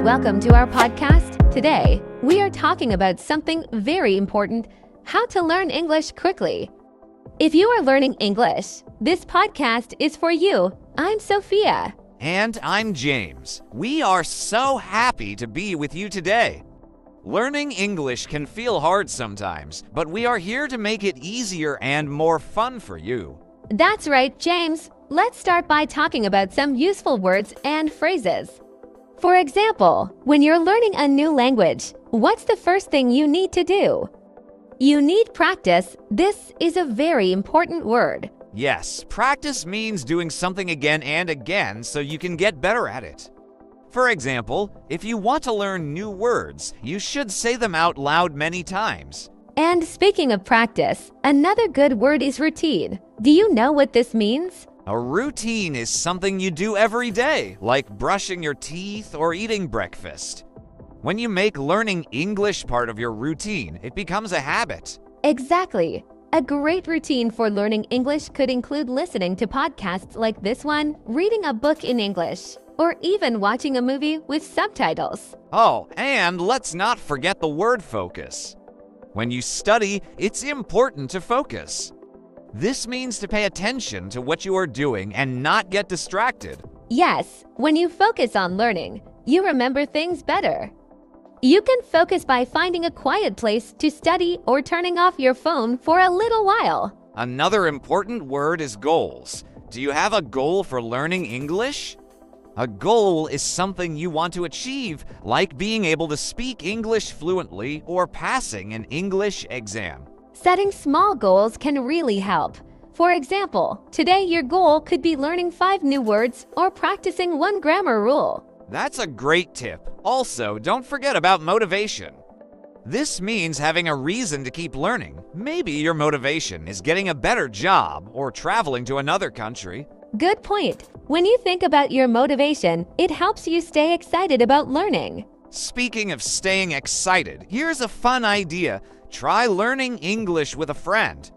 welcome to our podcast. Today, we are talking about something very important: how to learn English quickly. If you are learning English, this podcast is for you. I'm Sophia. And I'm James. We are so happy to be with you today. Learning English can feel hard sometimes, but we are here to make it easier and more fun for you. That's right, James. Let's start by talking about some useful words and phrases. For example, when you're learning a new language, what's the first thing you need to do? You need practice. This is a very important word. Yes, practice means doing something again and again so you can get better at it. For example, if you want to learn new words, you should say them out loud many times. And speaking of practice, another good word is routine. Do you know what this means? A routine is something you do every day, like brushing your teeth or eating breakfast. When you make learning English part of your routine, it becomes a habit. Exactly. A great routine for learning English could include listening to podcasts like this one, reading a book in English, or even watching a movie with subtitles. Oh, and let's not forget the word focus. When you study, it's important to focus. This means to pay attention to what you are doing and not get distracted. Yes, when you focus on learning, you remember things better. You can focus by finding a quiet place to study or turning off your phone for a little while. Another important word is goals. Do you have a goal for learning English? A goal is something you want to achieve, like being able to speak English fluently or passing an English exam. Setting small goals can really help. For example, today your goal could be learning 5 new words or practicing 1 grammar rule. That's a great tip. Also, don't forget about motivation. This means having a reason to keep learning. Maybe your motivation is getting a better job or traveling to another country. Good point. When you think about your motivation, it helps you stay excited about learning. Speaking of staying excited, here's a fun idea. Try learning English with a friend.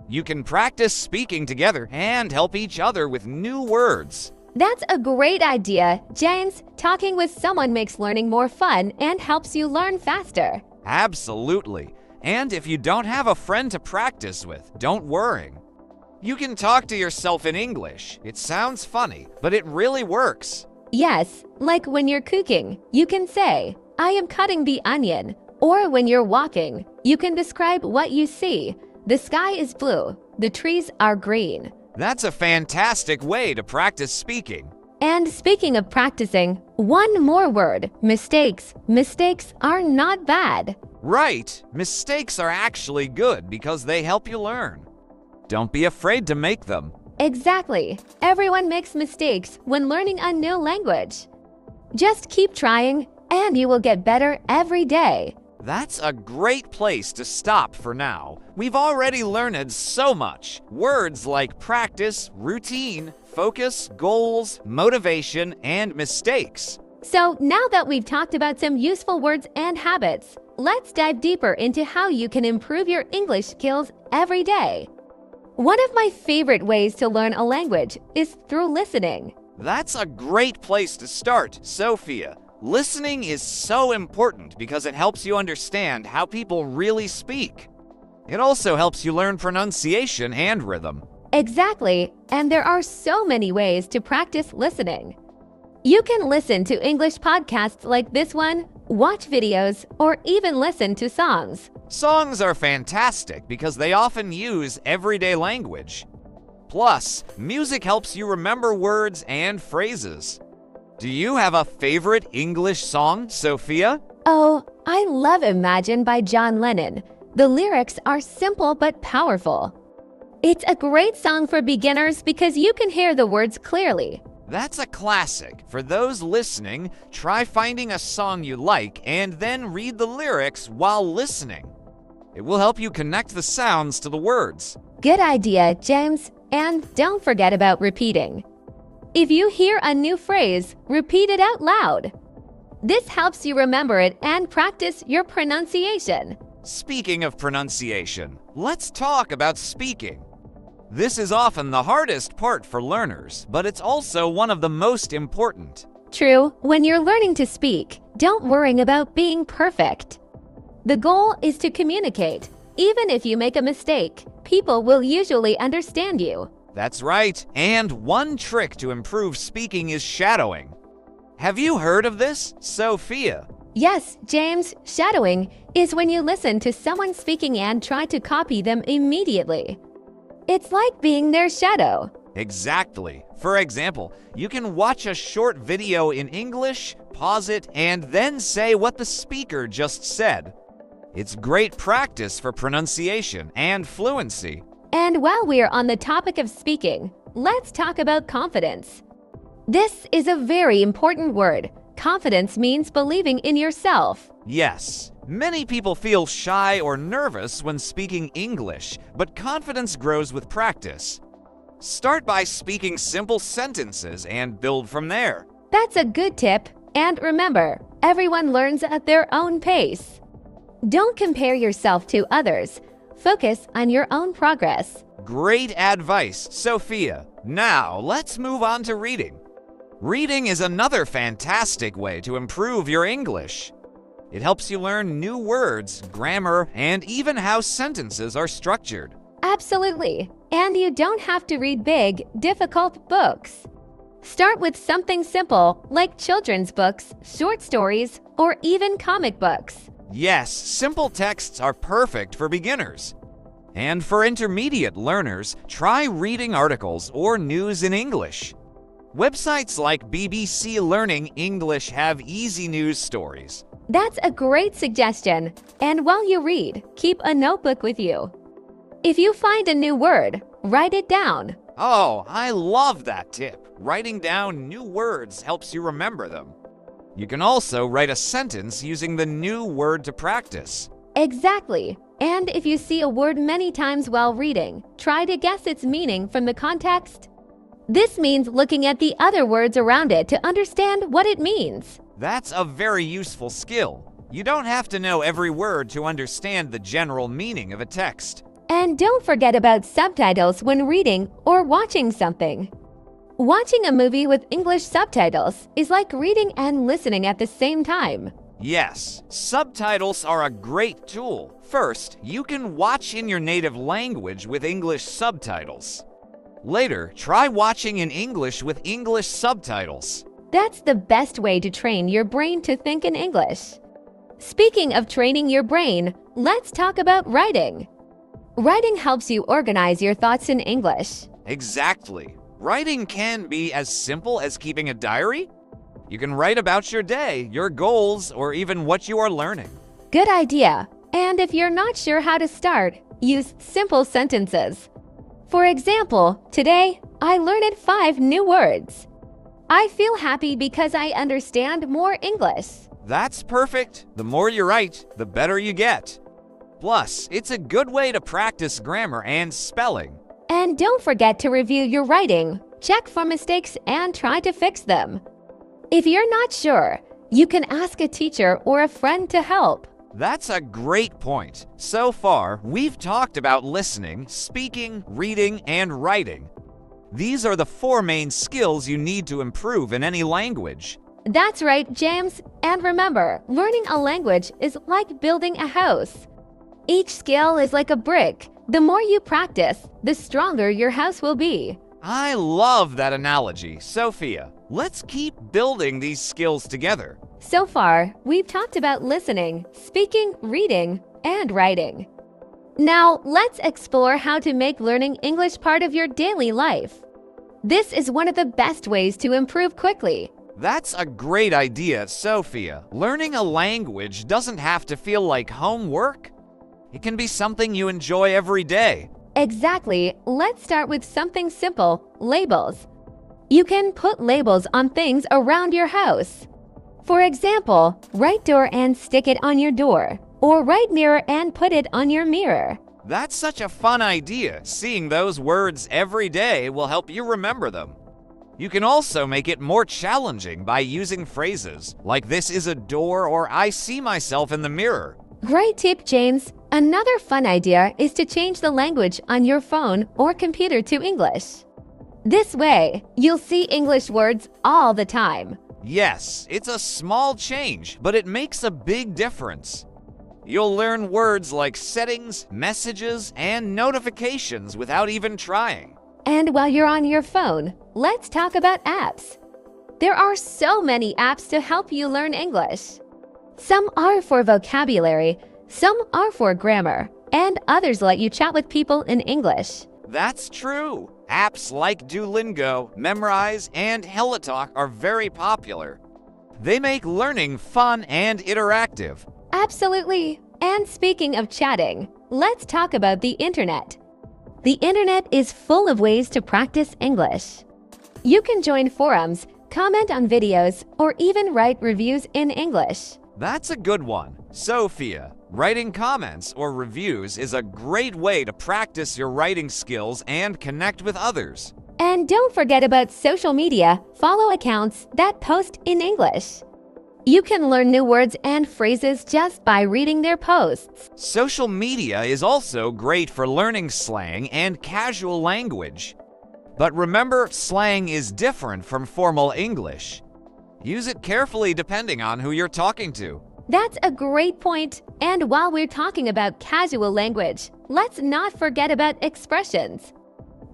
You can practice speaking together and help each other with new words. That's a great idea, James. Talking with someone makes learning more fun and helps you learn faster. Absolutely. And if you don't have a friend to practice with, don't worry. You can talk to yourself in English. It sounds funny, but it really works. Yes, like when you're cooking, you can say, "I am cutting the onion." Or when you're walking, you can describe what you see. The sky is blue. The trees are green. That's a fantastic way to practice speaking. And speaking of practicing, one more word: mistakes. Mistakes are not bad. Right. Mistakes are actually good because they help you learn. Don't be afraid to make them. Exactly. Everyone makes mistakes when learning a new language. Just keep trying, and you will get better every day. That's a great place to stop for now. We've already learned so much. Words like practice, routine, focus, goals, motivation, and mistakes. So now that we've talked about some useful words and habits, let's dive deeper into how you can improve your English skills every day. One of my favorite ways to learn a language is through listening. That's a great place to start, Sophia. Listening is so important because it helps you understand how people really speak. It also helps you learn pronunciation and rhythm. Exactly, and there are so many ways to practice listening. You can listen to English podcasts like this one, watch videos, or even listen to songs. Songs are fantastic because they often use everyday language. Plus, music helps you remember words and phrases. Do you have a favorite English song, Sophia? Oh, I love Imagine by John Lennon. The lyrics are simple but powerful. It's a great song for beginners because you can hear the words clearly. That's a classic. For those listening, try finding a song you like and then read the lyrics while listening. It will help you connect the sounds to the words. Good idea, James. And don't forget about repeating. If you hear a new phrase, repeat it out loud. This helps you remember it and practice your pronunciation. Speaking of pronunciation, let's talk about speaking. This is often the hardest part for learners, but it's also one of the most important. True, when you're learning to speak, Don't worry about being perfect. The goal is to communicate. Even if you make a mistake, people will usually understand you. That's right. And one trick to improve speaking is shadowing. Have you heard of this, Sophia? Yes, James, shadowing is when you listen to someone speaking and try to copy them immediately. It's like being their shadow. Exactly. For example, you can watch a short video in English, pause it, and then say what the speaker just said. It's great practice for pronunciation and fluency. And while we're on the topic of speaking, let's talk about confidence. This is a very important word. Confidence means believing in yourself. Yes, many people feel shy or nervous when speaking English, but confidence grows with practice. Start by speaking simple sentences and build from there. That's a good tip. And remember, everyone learns at their own pace. Don't compare yourself to others. Focus on your own progress. Great advice, Sophia. Now, let's move on to reading. Reading is another fantastic way to improve your English. It helps you learn new words, grammar, and even how sentences are structured. Absolutely. And you don't have to read big, difficult books. Start with something simple like children's books, short stories, or even comic books. Yes, simple texts are perfect for beginners. And for intermediate learners, try reading articles or news in English. Websites like BBC Learning English have easy news stories. That's a great suggestion. And while you read, keep a notebook with you. If you find a new word, write it down. Oh, I love that tip. Writing down new words helps you remember them. You can also write a sentence using the new word to practice. Exactly. And if you see a word many times while reading, try to guess its meaning from the context. This means looking at the other words around it to understand what it means. That's a very useful skill. You don't have to know every word to understand the general meaning of a text. And don't forget about subtitles when reading or watching something. Watching a movie with English subtitles is like reading and listening at the same time. Yes, subtitles are a great tool. First, you can watch in your native language with English subtitles. Later, try watching in English with English subtitles. That's the best way to train your brain to think in English. Speaking of training your brain, let's talk about writing. Writing helps you organize your thoughts in English. Exactly. Writing can be as simple as keeping a diary. You can write about your day, your goals, or even what you are learning. Good idea. And if you're not sure how to start, use simple sentences. For example, today, I learned 5 new words. I feel happy because I understand more English. That's perfect. The more you write, the better you get. Plus, it's a good way to practice grammar and spelling. And don't forget to review your writing, check for mistakes, and try to fix them. If you're not sure, you can ask a teacher or a friend to help. That's a great point. So far, we've talked about listening, speaking, reading, and writing. These are the 4 main skills you need to improve in any language. That's right, James. And remember, learning a language is like building a house. Each skill is like a brick. The more you practice, the stronger your house will be. I love that analogy, Sophia. Let's keep building these skills together. So far, we've talked about listening, speaking, reading, and writing. Now, let's explore how to make learning English part of your daily life. This is one of the best ways to improve quickly. That's a great idea, Sophia. Learning a language doesn't have to feel like homework. It can be something you enjoy every day. Exactly. Let's start with something simple, labels. You can put labels on things around your house. For example, write door and stick it on your door, or write mirror and put it on your mirror. That's such a fun idea. Seeing those words every day will help you remember them. You can also make it more challenging by using phrases like "this is a door" or "I see myself in the mirror." Great tip, James. Another fun idea is to change the language on your phone or computer to English. This way, you'll see English words all the time. Yes, it's a small change, but it makes a big difference. You'll learn words like settings, messages, and notifications without even trying. And while you're on your phone, let's talk about apps. There are so many apps to help you learn English. Some are for vocabulary, some are for grammar, and others let you chat with people in English. That's true. Apps like Duolingo, Memrise, and HelloTalk are very popular. They make learning fun and interactive. Absolutely. And speaking of chatting, let's talk about the internet. The internet is full of ways to practice English. You can join forums, comment on videos, or even write reviews in English. That's a good one. Sophia, writing comments or reviews is a great way to practice your writing skills and connect with others. And don't forget about social media. Follow accounts that post in English. You can learn new words and phrases just by reading their posts. Social media is also great for learning slang and casual language. But remember, slang is different from formal English. Use it carefully depending on who you're talking to. That's a great point. And while we're talking about casual language, let's not forget about expressions.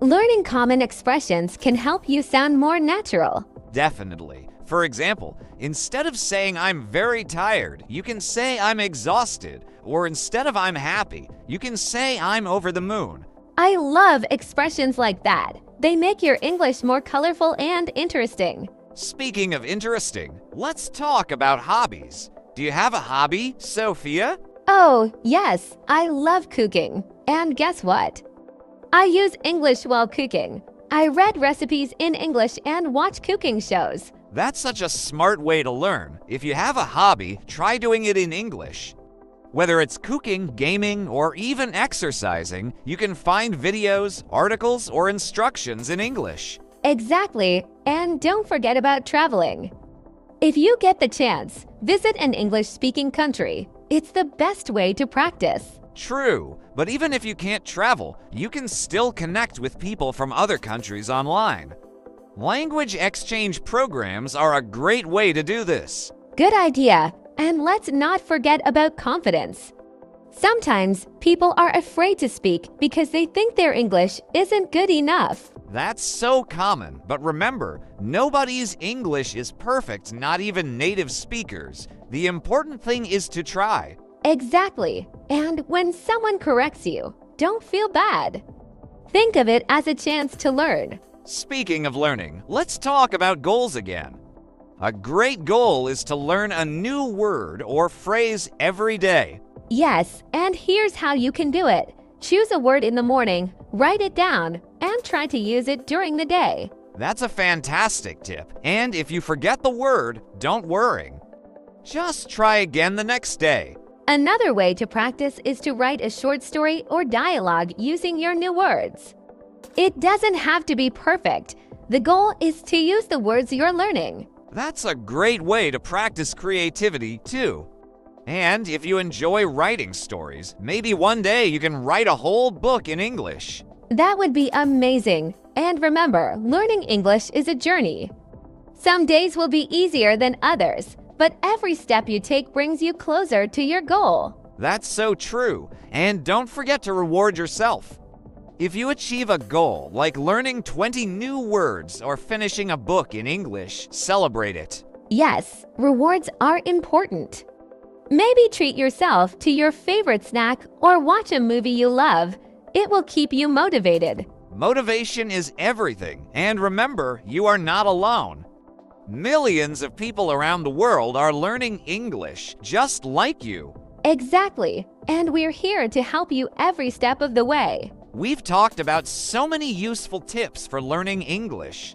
Learning common expressions can help you sound more natural. Definitely. For example, instead of saying I'm very tired, you can say I'm exhausted. Or instead of I'm happy, you can say I'm over the moon. I love expressions like that. They make your English more colorful and interesting. Speaking of interesting, let's talk about hobbies. Do you have a hobby, Sophia? Oh, yes, I love cooking. And guess what? I use English while cooking. I read recipes in English and watch cooking shows. That's such a smart way to learn. If you have a hobby, try doing it in English. Whether it's cooking, gaming, or even exercising, you can find videos, articles, or instructions in English. Exactly, and don't forget about traveling. If you get the chance, visit an English-speaking country. It's the best way to practice. True, but even if you can't travel, you can still connect with people from other countries online. Language exchange programs are a great way to do this. Good idea, and let's not forget about confidence. Sometimes people are afraid to speak because they think their English isn't good enough. That's so common, but remember, nobody's English is perfect, not even native speakers. The important thing is to try. Exactly, and when someone corrects you, don't feel bad. Think of it as a chance to learn. Speaking of learning, let's talk about goals again. A great goal is to learn a new word or phrase every day. Yes, and here's how you can do it. Choose a word in the morning, write it down, and try to use it during the day. That's a fantastic tip, and if you forget the word, don't worry. Just try again the next day. Another way to practice is to write a short story or dialogue using your new words. It doesn't have to be perfect. The goal is to use the words you're learning. That's a great way to practice creativity, too. And if you enjoy writing stories, maybe one day you can write a whole book in English. That would be amazing. And remember, learning English is a journey. Some days will be easier than others, but every step you take brings you closer to your goal. That's so true. And don't forget to reward yourself. If you achieve a goal, like learning 20 new words or finishing a book in English, celebrate it. Yes, rewards are important. Maybe treat yourself to your favorite snack or watch a movie you love. It will keep you motivated. Motivation is everything, and remember, you are not alone. Millions of people around the world are learning English just like you. Exactly, and we're here to help you every step of the way. We've talked about so many useful tips for learning English.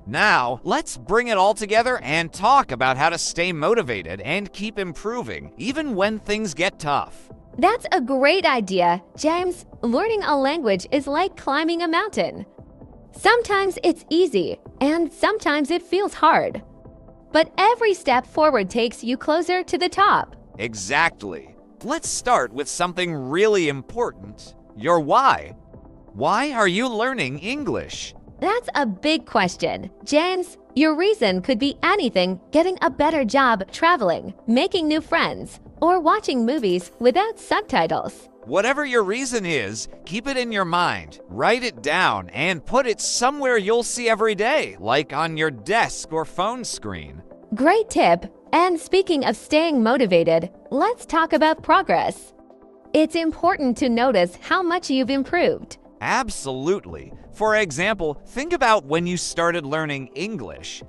Now, let's bring it all together and talk about how to stay motivated and keep improving, even when things get tough. That's a great idea, James. Learning a language is like climbing a mountain. Sometimes it's easy, and sometimes it feels hard. But every step forward takes you closer to the top. Exactly. Let's start with something really important. Your why. Why are you learning English? That's a big question. James, Your reason could be anything: getting a better job, traveling, making new friends, or watching movies without subtitles. Whatever your reason is, keep it in your mind, write it down, and put it somewhere you'll see every day, like on your desk or phone screen. Great tip! And speaking of staying motivated, let's talk about progress. It's important to notice how much you've improved. Absolutely. For example, think about when you started learning English.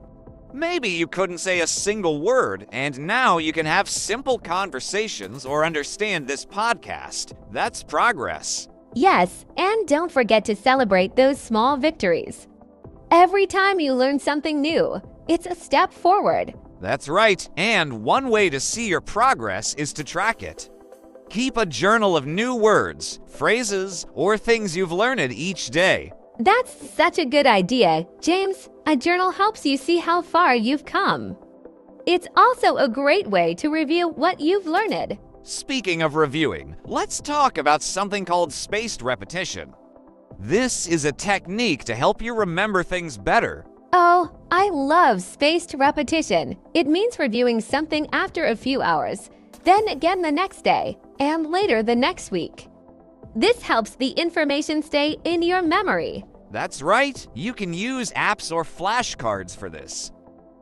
Maybe you couldn't say a single word, and now you can have simple conversations or understand this podcast. That's progress. Yes, and don't forget to celebrate those small victories. Every time you learn something new, it's a step forward. That's right, and one way to see your progress is to track it. Keep a journal of new words, phrases, or things you've learned each day. That's such a good idea, James. A journal helps you see how far you've come. It's also a great way to review what you've learned. Speaking of reviewing, let's talk about something called spaced repetition. This is a technique to help you remember things better. Oh, I love spaced repetition. It means reviewing something after a few hours, then again the next day, and later the next week. This helps the information stay in your memory. That's right, you can use apps or flashcards for this.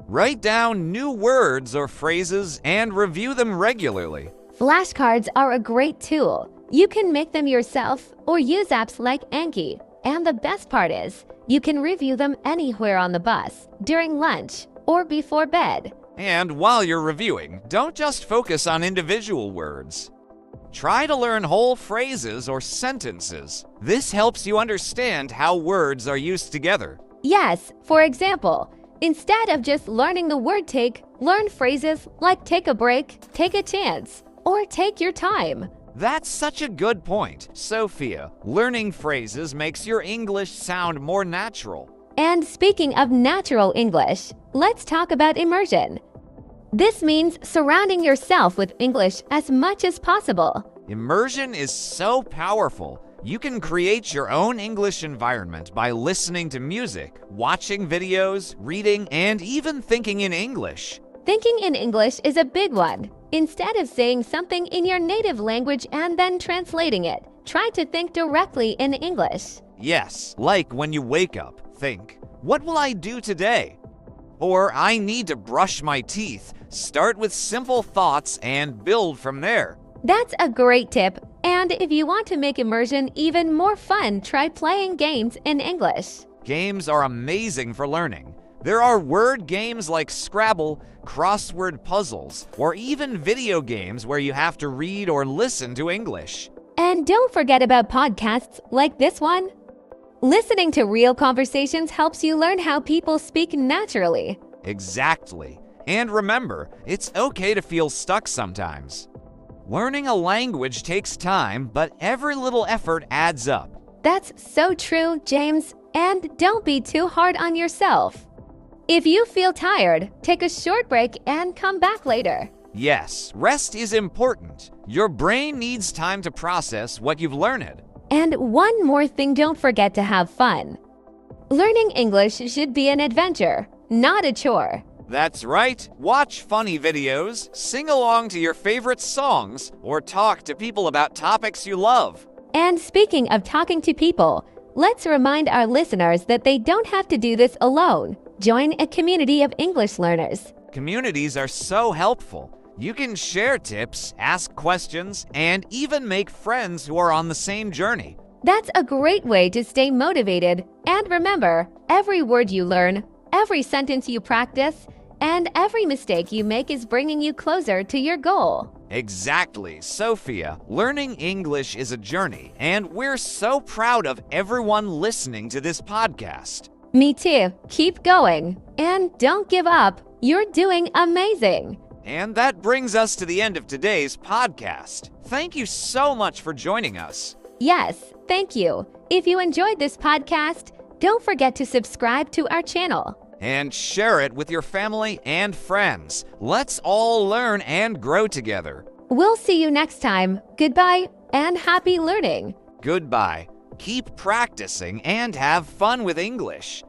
Write down new words or phrases and review them regularly. Flashcards are a great tool. You can make them yourself or use apps like Anki. And the best part is, you can review them anywhere on the bus, during lunch, or before bed. And while you're reviewing, don't just focus on individual words. Try to learn whole phrases or sentences. This helps you understand how words are used together. Yes, for example, instead of just learning the word take, learn phrases like take a break, take a chance, or take your time. That's such a good point, Sophia. Learning phrases makes your English sound more natural. And speaking of natural English, let's talk about immersion. This means surrounding yourself with English as much as possible. Immersion is so powerful. You can create your own English environment by listening to music, watching videos, reading, and even thinking in English. Thinking in English is a big one. Instead of saying something in your native language and then translating it, try to think directly in English. Yes, like when you wake up, think, what will I do today? Or I need to brush my teeth. Start with simple thoughts and build from there. That's a great tip. And if you want to make immersion even more fun, try playing games in English. Games are amazing for learning. There are word games like Scrabble, crossword puzzles, or even video games where you have to read or listen to English. And don't forget about podcasts like this one. Listening to real conversations helps you learn how people speak naturally. Exactly. And remember, it's okay to feel stuck sometimes. Learning a language takes time, but every little effort adds up. That's so true, James. And don't be too hard on yourself. If you feel tired, take a short break and come back later. Yes, rest is important. Your brain needs time to process what you've learned. And one more thing, don't forget to have fun. Learning English should be an adventure, not a chore. That's right. Watch funny videos, sing along to your favorite songs, or talk to people about topics you love. And speaking of talking to people, let's remind our listeners that they don't have to do this alone. Join a community of English learners. Communities are so helpful. You can share tips, ask questions, and even make friends who are on the same journey. That's a great way to stay motivated. And remember, every word you learn, every sentence you practice, and every mistake you make is bringing you closer to your goal. Exactly, Sophia. Learning English is a journey, and we're so proud of everyone listening to this podcast. Me too. Keep going. And don't give up. You're doing amazing. And that brings us to the end of today's podcast. Thank you so much for joining us. Yes, thank you. If you enjoyed this podcast, don't forget to subscribe to our channel. And share it with your family and friends. Let's all learn and grow together. We'll see you next time. Goodbye and happy learning. Goodbye. Keep practicing and have fun with English.